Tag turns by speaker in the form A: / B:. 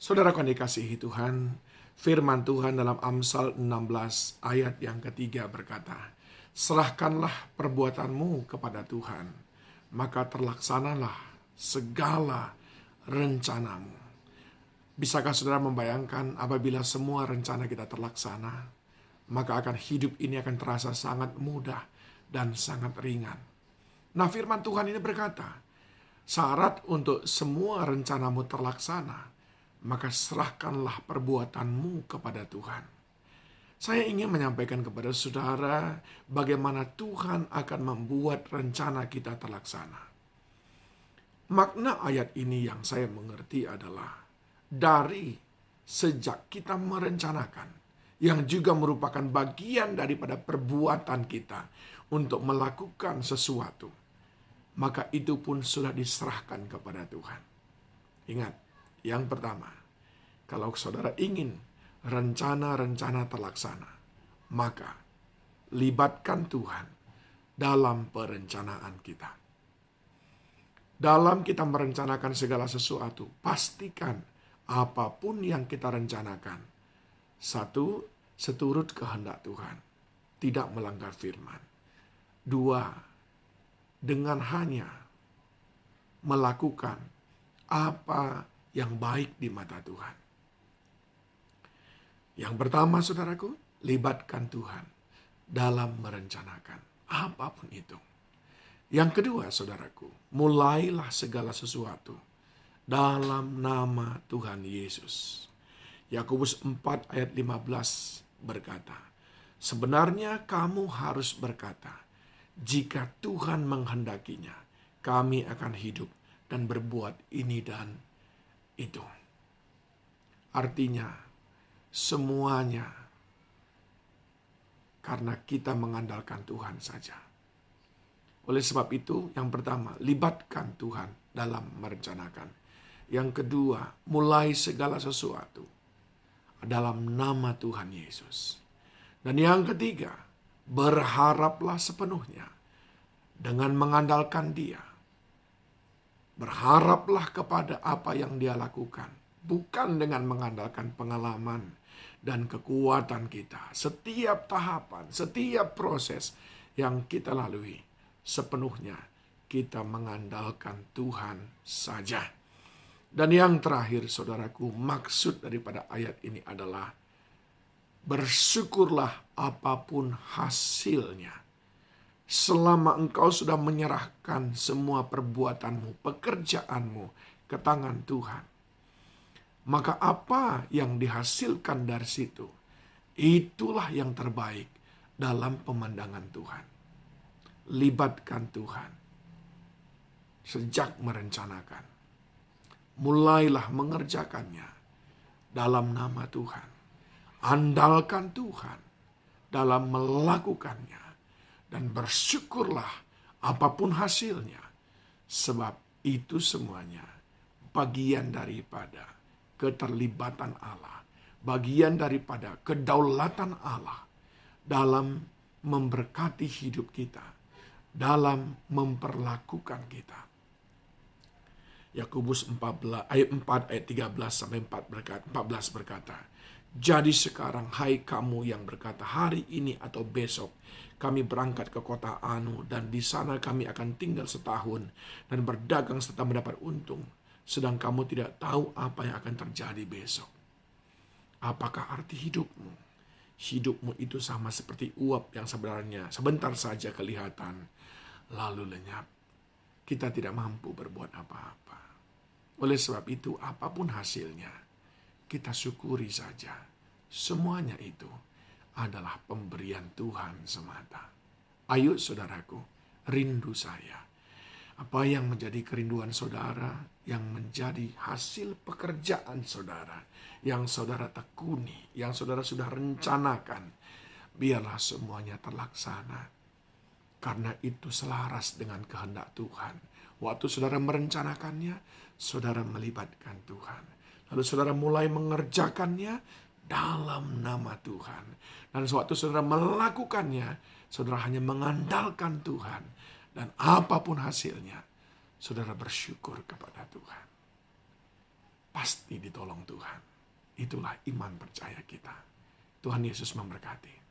A: Saudara yang dikasihi Tuhan, firman Tuhan dalam Amsal 16 ayat yang ketiga berkata, "Serahkanlah perbuatanmu kepada Tuhan, maka terlaksanalah segala rencanamu." Bisakah saudara membayangkan apabila semua rencana kita terlaksana, maka akan hidup ini akan terasa sangat mudah dan sangat ringan. Nah, firman Tuhan ini berkata, syarat untuk semua rencanamu terlaksana, maka serahkanlah perbuatanmu kepada Tuhan. Saya ingin menyampaikan kepada saudara bagaimana Tuhan akan membuat rencana kita terlaksana. Makna ayat ini yang saya mengerti adalah dari sejak kita merencanakan, yang juga merupakan bagian daripada perbuatan kita untuk melakukan sesuatu, maka itu pun sudah diserahkan kepada Tuhan. Ingat, yang pertama, kalau saudara ingin rencana-rencana terlaksana, maka libatkan Tuhan dalam perencanaan kita. Dalam kita merencanakan segala sesuatu, pastikan apapun yang kita rencanakan, satu, seturut kehendak Tuhan, tidak melanggar firman. Dua, dengan hanya melakukan apa yang baik di mata Tuhan. Yang pertama, saudaraku, libatkan Tuhan dalam merencanakan apapun itu. Yang kedua, saudaraku, mulailah segala sesuatu dalam nama Tuhan Yesus. Yakobus 4 ayat 15 berkata, "Sebenarnya kamu harus berkata, jika Tuhan menghendakinya, kami akan hidup dan berbuat ini dan itu." Artinya, semuanya karena kita mengandalkan Tuhan saja. Oleh sebab itu, yang pertama, libatkan Tuhan dalam merencanakan. Yang kedua, mulai segala sesuatu dalam nama Tuhan Yesus. Dan yang ketiga, berharaplah sepenuhnya dengan mengandalkan Dia. Berharaplah kepada apa yang Dia lakukan, bukan dengan mengandalkan pengalaman dan kekuatan kita. Setiap tahapan, setiap proses yang kita lalui, sepenuhnya kita mengandalkan Tuhan saja. Dan yang terakhir, saudaraku, maksud daripada ayat ini adalah bersyukurlah apapun hasilnya. Selama engkau sudah menyerahkan semua perbuatanmu, pekerjaanmu ke tangan Tuhan, maka apa yang dihasilkan dari situ, itulah yang terbaik dalam pemandangan Tuhan. Libatkan Tuhan sejak merencanakan. Mulailah mengerjakannya dalam nama Tuhan. Andalkan Tuhan dalam melakukannya. Dan bersyukurlah apapun hasilnya. Sebab itu semuanya bagian daripada keterlibatan Allah. Bagian daripada kedaulatan Allah dalam memberkati hidup kita. Dalam memperlakukan kita. Yakobus 4 ayat 13 sampai 14 berkata, "Jadi sekarang hai kamu yang berkata, hari ini atau besok kami berangkat ke kota Anu dan di sana kami akan tinggal setahun dan berdagang serta mendapat untung, sedang kamu tidak tahu apa yang akan terjadi besok." Apakah arti hidupmu? Hidupmu itu sama seperti uap yang sebenarnya sebentar saja kelihatan lalu lenyap. Kita tidak mampu berbuat apa-apa. Oleh sebab itu, apapun hasilnya, kita syukuri saja. Semuanya itu adalah pemberian Tuhan semata. Ayo saudaraku, rindu saya. Apa yang menjadi kerinduan saudara, yang menjadi hasil pekerjaan saudara, yang saudara tekuni, yang saudara sudah rencanakan, biarlah semuanya terlaksana. Karena itu selaras dengan kehendak Tuhan. Waktu saudara merencanakannya, saudara melibatkan Tuhan. Lalu saudara mulai mengerjakannya dalam nama Tuhan. Dan sewaktu saudara melakukannya, saudara hanya mengandalkan Tuhan. Dan apapun hasilnya, saudara bersyukur kepada Tuhan. pasti ditolong Tuhan. Itulah iman percaya kita. Tuhan Yesus memberkati.